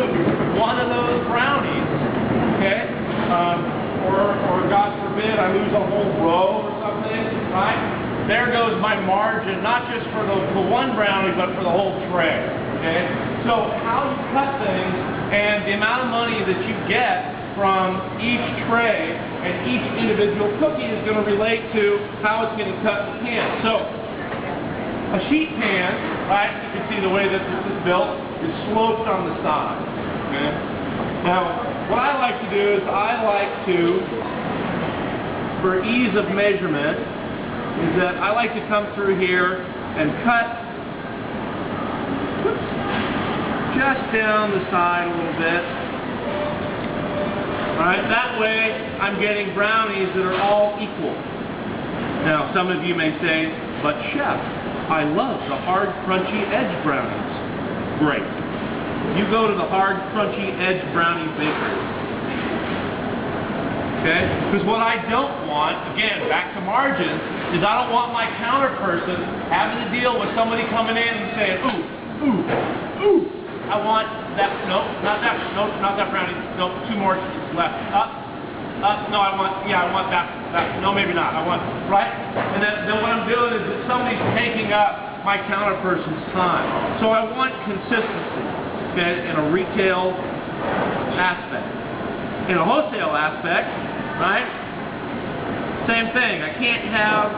remove one of those brownies, okay, or God forbid I lose a whole row or something, right? There goes my margin, not just for the one brownie, but for the whole tray, okay? So how you cut things and the amount of money that you get from each tray and each individual cookie is going to relate to how it's getting cut in the pan. So a sheet pan, right, you can see the way that this is built, is sloped on the side, okay? Now, what I like to do is I like to, for ease of measurement, is that I like to come through here and cut just down the side a little bit. Alright, that way I'm getting brownies that are all equal. Now, some of you may say, but chef, I love the hard, crunchy edge brownies. Great. You go to the hard, crunchy edge brownie bakery. Okay? Because what I don't want, again, back to margins, is I don't want my counter person having to deal with somebody coming in and saying, ooh, ooh, ooh, I want that, no, not that, no, not that brownie, no, two more left, no, I want that, no, maybe not, I want, right? And then what I'm doing is that somebody's taking up my counter person's time. So I want consistency, okay, in a retail aspect. In a wholesale aspect, right? Same thing. I can't have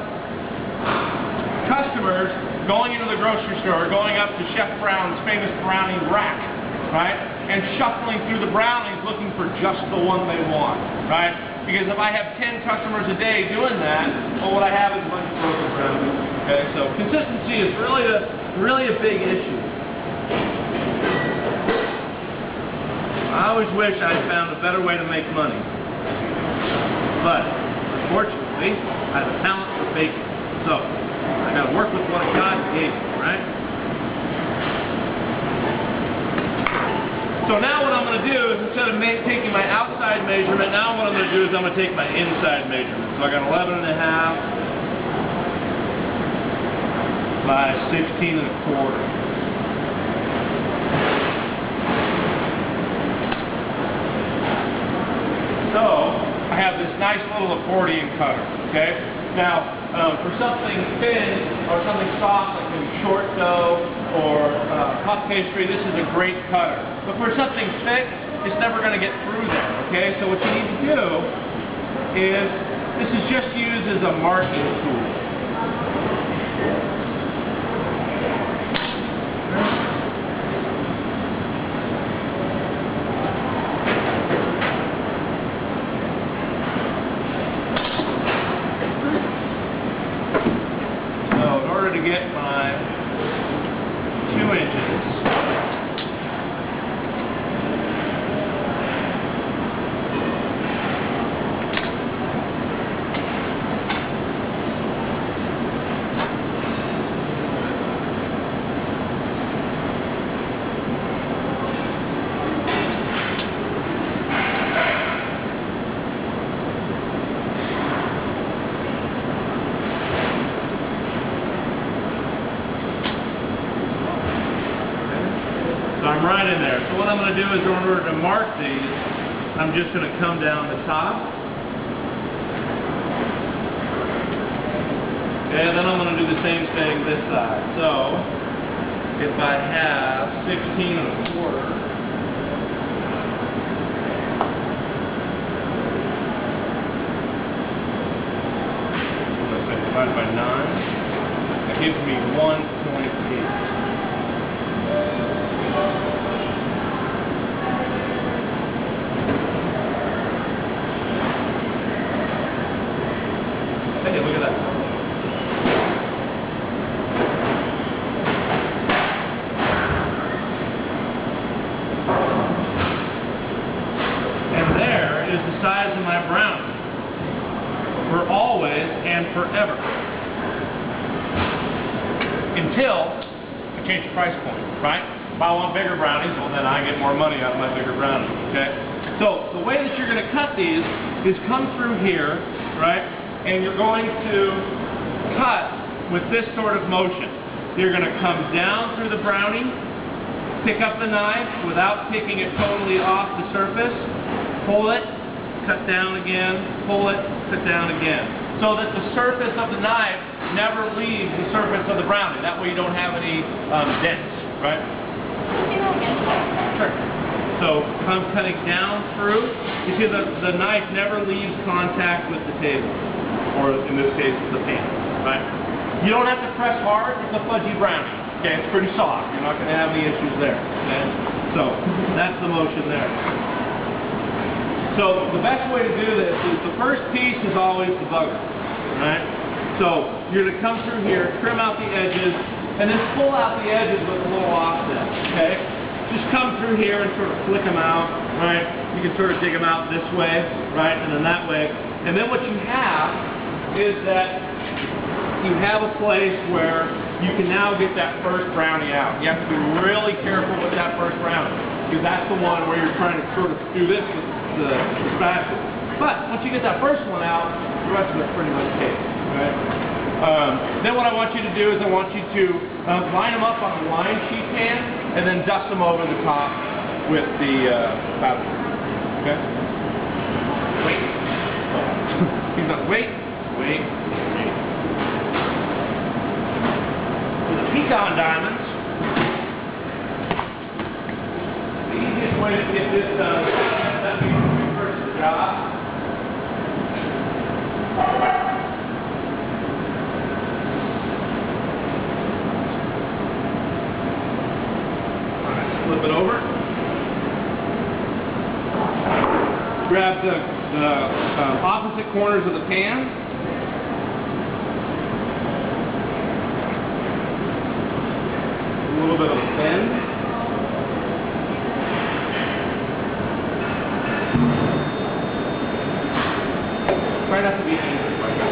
customers going into the grocery store, going up to Chef Brown's famous brownie rack, right? And shuffling through the brownies looking for just the one they want, right? Because if I have 10 customers a day doing that, well, what I have is a bunch of broken brownies. Okay, so consistency is really a big issue. I always wish I had found a better way to make money. But, unfortunately, I have a talent for baking. So, I gotta work with what God gave me, right? So now what I'm gonna do is, instead of taking my outside measurement, now what I'm gonna do is I'm gonna take my inside measurement. So I got 11.5 by 16.25. So, I have this nice little accordion cutter, okay? Now, for something thin or something soft, like maybe short dough or puff pastry, this is a great cutter. But for something thick, it's never going to get through there, okay? So what you need to do is, this is just used as a marking tool. To get my 2 inches, so I'm right in there. So what I'm going to do is, in order to mark these, I'm just going to come down the top. Okay, and then I'm going to do the same thing this side. So, if I have 16.25, divided by 9, that gives me 1.8. Hey, look at that. And there is the size of my brownie for always and forever. Until I change the price point, right? If I want bigger brownies, well then I get more money out of my bigger brownies, okay? So the way that you're going to cut these is come through here, right? And you're going to cut with this sort of motion. You're going to come down through the brownie, pick up the knife without picking it totally off the surface, pull it, cut down again, pull it, cut down again. So that the surface of the knife never leaves the surface of the brownie. That way you don't have any dents, right? Sure. So I'm cutting down through. You see the knife never leaves contact with the table, or in this case, the pan, right? You don't have to press hard. It's a fudgy brownie. Okay, it's pretty soft. You're not going to have any issues there. Okay? So that's the motion there. So the best way to do this is the first piece is always the bugger, right? So you're going to come through here, trim out the edges, and then pull out the edges with a little offset. Okay? Just come through here and sort of flick them out, right? You can sort of dig them out this way, right, and then that way. And then what you have is that you have a place where you can now get that first brownie out. You have to be really careful with that first brownie, because that's the one where you're trying to sort of do this with the spatula. But once you get that first one out, the rest of it's pretty much cake, right? Then what I want you to do is I want you to line them up on a line sheet pan and then dust them over the top with the spatula. Okay? Wait. He's not. Wait. Wait. Pecan diamonds. The easiest way to get this done is that we reverse the job. Alright, flip it over. Grab the opposite corners of the pan. A little bit of a bend. Try not to be angry like that.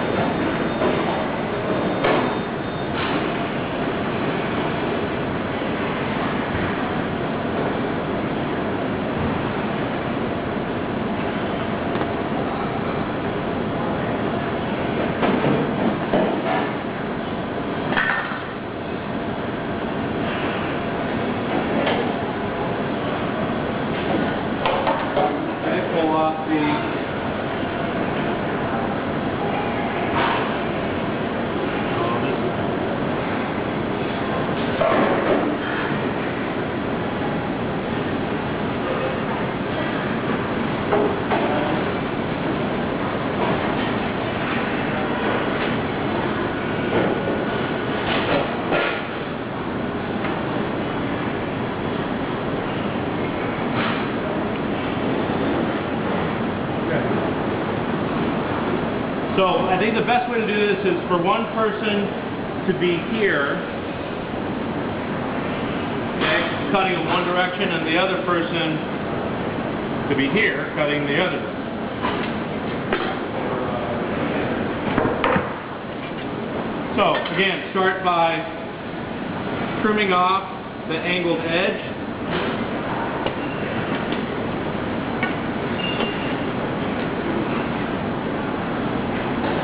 So I think the best way to do this is for one person to be here, okay, cutting in one direction, and the other person to be here, cutting the other direction. So again, start by trimming off the angled edge.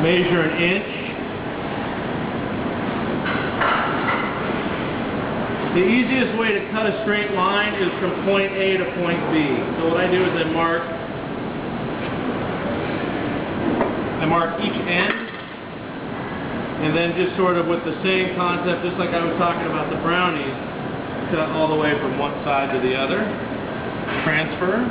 Measure an inch. The easiest way to cut a straight line is from point A to point B. So what I do is I mark each end, and then just sort of with the same concept, just like I was talking about the brownies, cut all the way from one side to the other. Transfer.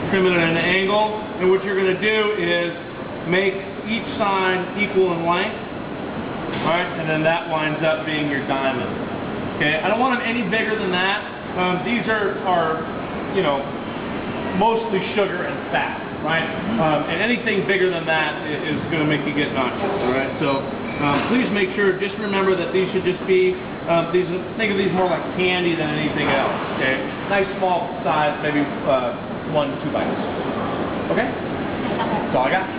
Trim it at an angle, and what you're going to do is make each side equal in length, right? And then that winds up being your diamond. Okay, I don't want them any bigger than that. These are you know, mostly sugar and fat, right? And anything bigger than that is going to make you get nauseous. All right, so please make sure. Just remember that these should just be think of these more like candy than anything else. Okay, nice small size, maybe 1 to 2 bites. Okay? That's all I got.